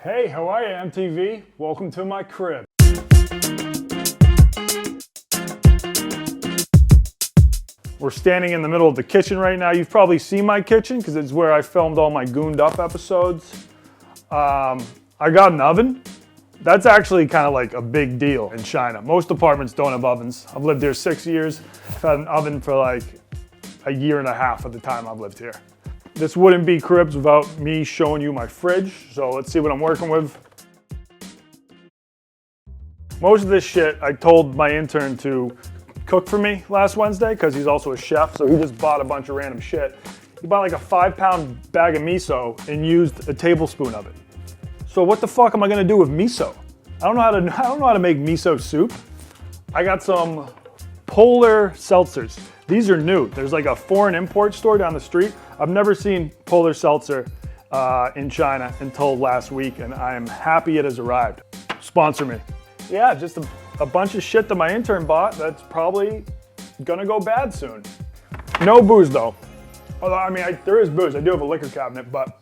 Hey, how are you, MTV? Welcome to my crib. We're standing in the middle of the kitchen right now. You've probably seen my kitchen because it's where I filmed all my Gooned Up episodes. I got an oven. That's actually kind of like a big deal in China. Most apartments don't have ovens. I've lived here 6 years. I've had an oven for like a year and a half of the time I've lived here. This wouldn't be Cribs without me showing you my fridge. So let's see what I'm working with. Most of this shit I told my intern to cook for me last Wednesday because he's also a chef, so he just bought a bunch of random shit. He bought like a 5-pound bag of miso and used a tablespoon of it. So what the fuck am I gonna do with miso? I don't know how to make miso soup. I got some Polar seltzers. These are new. There's like a foreign import store down the street. I've never seen Polar seltzer in China until last week, and I am happy it has arrived. Sponsor me. Yeah, just a bunch of shit that my intern bought that's probably gonna go bad soon. No booze though. Although, I mean, there is booze. I do have a liquor cabinet, but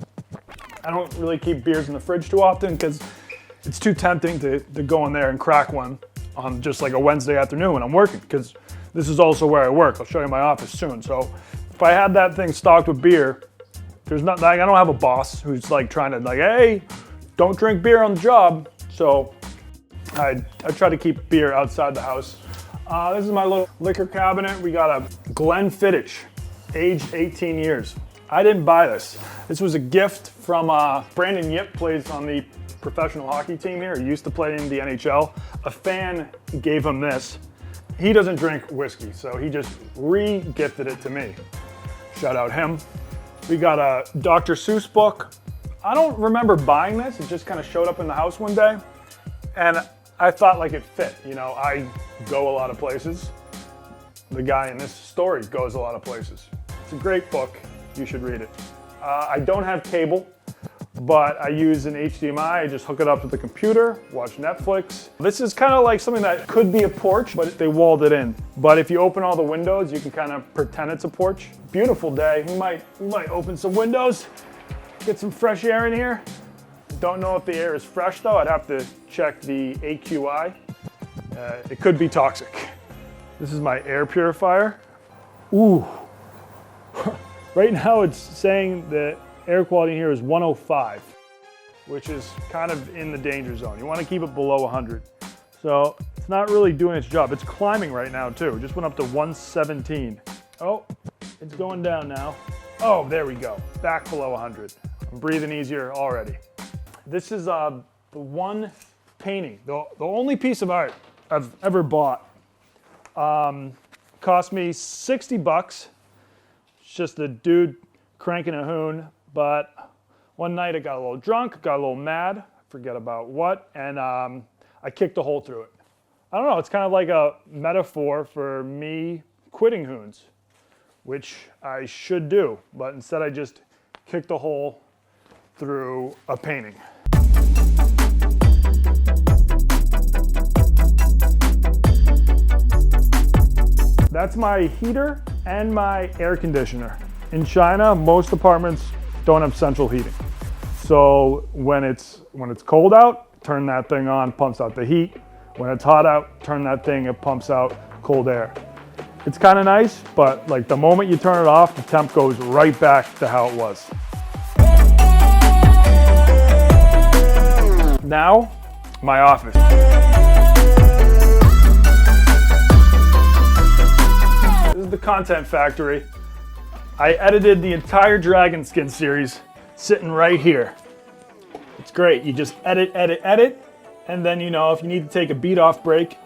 I don't really keep beers in the fridge too often because it's too tempting to go in there and crack one on just like a Wednesday afternoon when I'm working, because this is also where I work. I'll show you my office soon. So if I had that thing stocked with beer, there's nothing, I don't have a boss who's like trying to like, hey, don't drink beer on the job. So I try to keep beer outside the house. This is my little liquor cabinet. We got a Glenfiddich, aged 18 years. I didn't buy this. This was a gift from Brandon Yip, plays on the professional hockey team here. He used to play in the NHL. A fan gave him this. He doesn't drink whiskey, so he just re-gifted it to me. Shout out him. We got a Dr. Seuss book. I don't remember buying this. It just kind of showed up in the house one day. And I thought like it fit. You know, I go a lot of places. The guy in this story goes a lot of places. It's a great book. You should read it. I don't have cable, but I use an HDMI. I just hook it up to the computer, watch Netflix. This is kind of like something that could be a porch, but they walled it in. But if you open all the windows, you can kind of pretend it's a porch. Beautiful day. We might open some windows, get some fresh air in here. Don't know if the air is fresh though. I'd have to check the AQI. It could be toxic. This is my air purifier. Ooh. Right now it's saying that air quality here is 105, which is kind of in the danger zone. You want to keep it below 100. So it's not really doing its job. It's climbing right now too. It just went up to 117. Oh, it's going down now. Oh, there we go. Back below 100. I'm breathing easier already. This is the one painting, the only piece of art I've ever bought. Cost me 60 bucks. It's just a dude cranking a hoon, but one night I got a little drunk, got a little mad, forget about what, and I kicked a hole through it. I don't know, it's kind of like a metaphor for me quitting hoons, which I should do, but instead I just kicked a hole through a painting. That's my heater and my air conditioner. In China, most apartments don't have central heating. So when it's cold out, turn that thing on, pumps out the heat. When it's hot out, turn that thing, it pumps out cold air. It's kind of nice, but like the moment you turn it off, the temp goes right back to how it was. Now, my office. This is the content factory. I edited the entire Dragon Skin series sitting right here. It's great. You just edit, and then, you know, if you need to take a beat off break,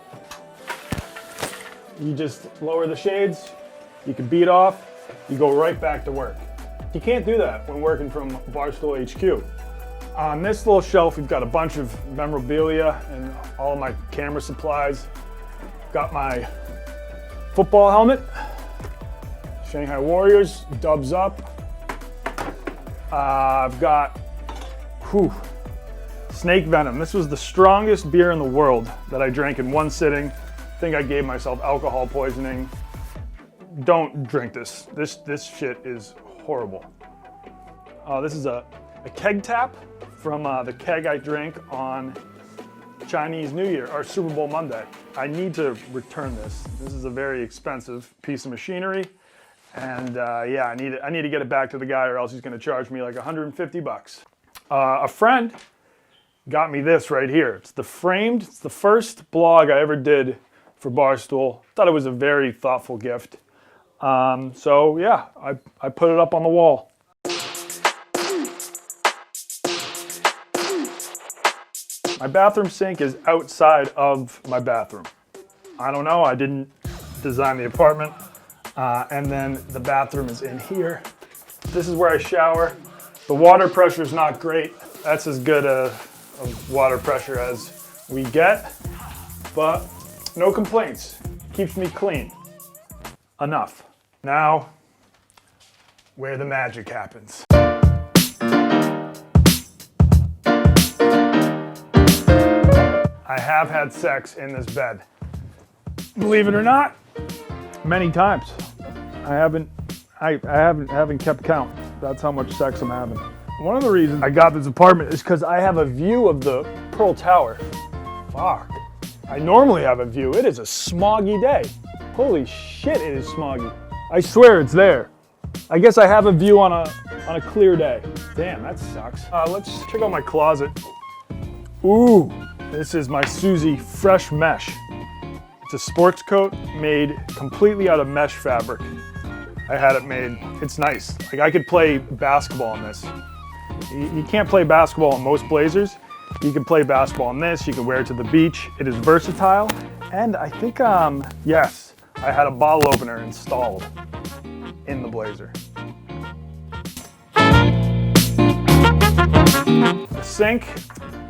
you just lower the shades, you can beat off, you go right back to work. You can't do that when working from Barstool HQ. On this little shelf, we've got a bunch of memorabilia and all of my camera supplies. Got my football helmet, Shanghai Warriors, dubs up. I've got snake venom. This was the strongest beer in the world that I drank in one sitting. I think I gave myself alcohol poisoning. Don't drink this. This shit is horrible. This is a a keg tap from the keg I drank on Chinese New Year, or Super Bowl Monday. I need to return this. This is a very expensive piece of machinery. And yeah, I need to get it back to the guy, or else he's gonna charge me like 150 bucks. A friend got me this right here. It's the first blog I ever did for Barstool. Thought it was a very thoughtful gift. So yeah, I put it up on the wall. My bathroom sink is outside of my bathroom. I don't know, I didn't design the apartment. And then the bathroom is in here. This is where I shower. The water pressure is not great. That's as good a water pressure as we get, but no complaints. Keeps me clean. Enough. Now, where the magic happens. I have had sex in this bed. Believe it or not, many times. I haven't kept count. That's how much sex I'm having. One of the reasons I got this apartment is because I have a view of the Pearl Tower. Fuck. I normally have a view. It is a smoggy day. Holy shit, it is smoggy. I swear it's there. I guess I have a view on a clear day. Damn, that sucks. Let's check out my closet. Ooh, this is my Susie Fresh Mesh. It's a sports coat made completely out of mesh fabric. I had it made. It's nice. Like, I could play basketball in this. You can't play basketball in most blazers. You can play basketball in this. You can wear it to the beach. It is versatile. And I think, yes, I had a bottle opener installed in the blazer. The sink,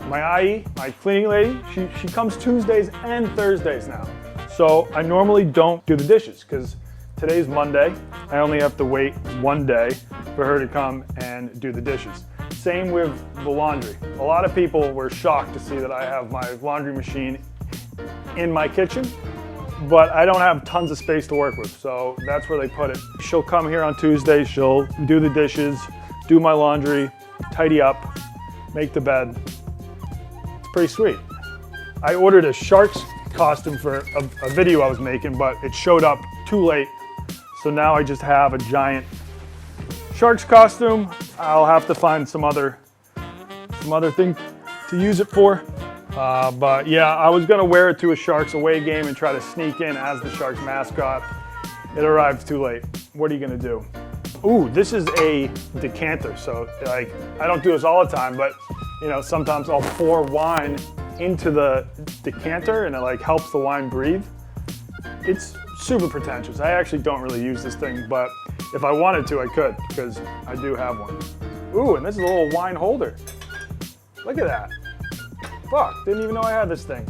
my IE, my cleaning lady, she comes Tuesdays and Thursdays now. So I normally don't do the dishes because today's Monday. I only have to wait one day for her to come and do the dishes. Same with the laundry. A lot of people were shocked to see that I have my laundry machine in my kitchen, but I don't have tons of space to work with, so that's where they put it. She'll come here on Tuesday, she'll do the dishes, do my laundry, tidy up, make the bed. It's pretty sweet. I ordered a shark's costume for a video I was making, but it showed up too late. So now I just have a giant shark's costume. I'll have to find some other thing to use it for. But yeah, I was gonna wear it to a Sharks away game and try to sneak in as the Sharks mascot. It arrived too late. What are you gonna do? Ooh, this is a decanter. So like, I don't do this all the time, but you know, sometimes I'll pour wine into the decanter and it like helps the wine breathe. It's super pretentious. I actually don't really use this thing, but if I wanted to, I could, because I do have one. Ooh, and this is a little wine holder. Look at that. Fuck, didn't even know I had this thing.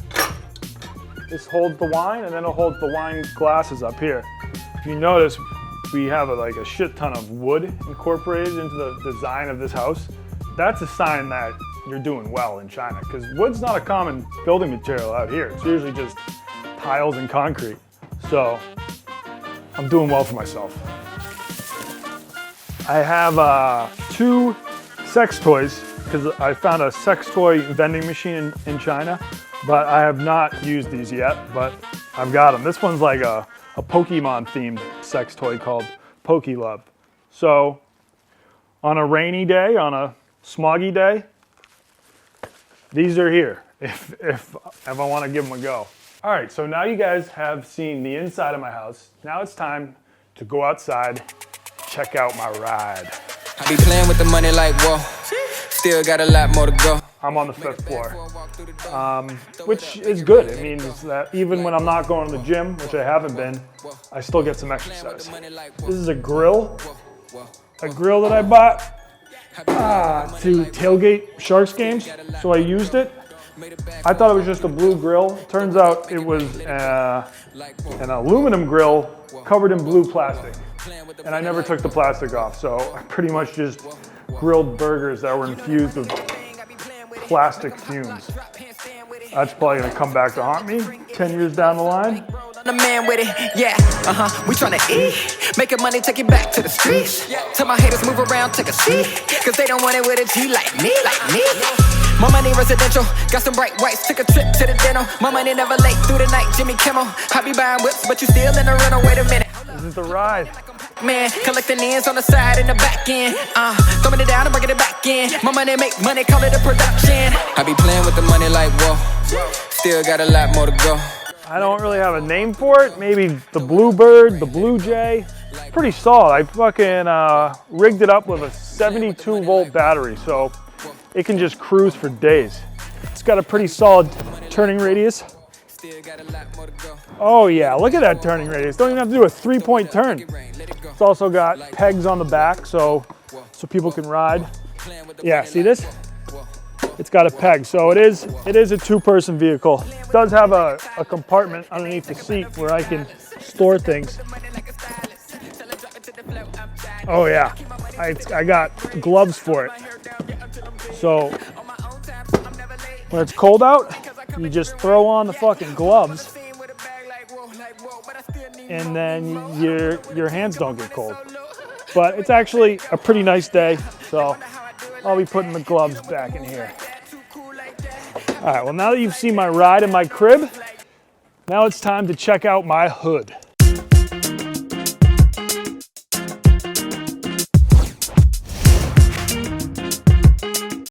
This holds the wine, and then it holds the wine glasses up here. If you notice, we have like a shit ton of wood incorporated into the design of this house. That's a sign that you're doing well in China, because wood's not a common building material out here. It's usually just tiles and concrete. So I'm doing well for myself. I have 2 sex toys, because I found a sex toy vending machine in China, but I have not used these yet, but I've got them. This one's like a Pokemon themed sex toy called Poke-Love. So on a rainy day, on a smoggy day, these are here if I want to give them a go. All right, so now you guys have seen the inside of my house. Now it's time to go outside, check out my ride. I be playing with the money like whoa. Still got a lot more to go. I'm on the 5th floor, which is good. It means that even when I'm not going to the gym, which I haven't been, I still get some exercise. This is a grill that I bought to tailgate Sharks games, so I used it. I thought it was just a blue grill. Turns out it was an aluminum grill covered in blue plastic. And I never took the plastic off, so I pretty much just grilled burgers that were infused with plastic fumes. That's probably gonna come back to haunt me 10 years down the line. The man with it, yeah, we tryna eat, making money, take it back to the streets. Tell my haters move around, take a seat, cause they don't want it with a G like me, More money residential, got some bright whites, took a trip to the dental. My money never late through the night, Jimmy Kimmel. I be buying whips, but you still in the rental, wait a minute. This is the ride. Man, collecting ends on the side and the back end. Throwing it down and bringing it back in. My money make money, call it a production. I be playing with the money like whoa, still got a lot more to go. I don't really have a name for it. Maybe the Bluebird, the Blue Jay. Pretty solid. I fucking rigged it up with a 72 volt battery, so it can just cruise for days. It's got a pretty solid turning radius. Oh yeah, look at that turning radius. Don't even have to do a 3-point turn. It's also got pegs on the back so people can ride. Yeah, see this? It's got a peg, so it is a 2-person vehicle. It does have a compartment underneath the seat where I can store things. Oh yeah, I got gloves for it. So when it's cold out, you just throw on the fucking gloves, and then your hands don't get cold. But it's actually a pretty nice day, so I'll be putting the gloves back in here. All right, well, now that you've seen my ride in my crib, now it's time to check out my hood.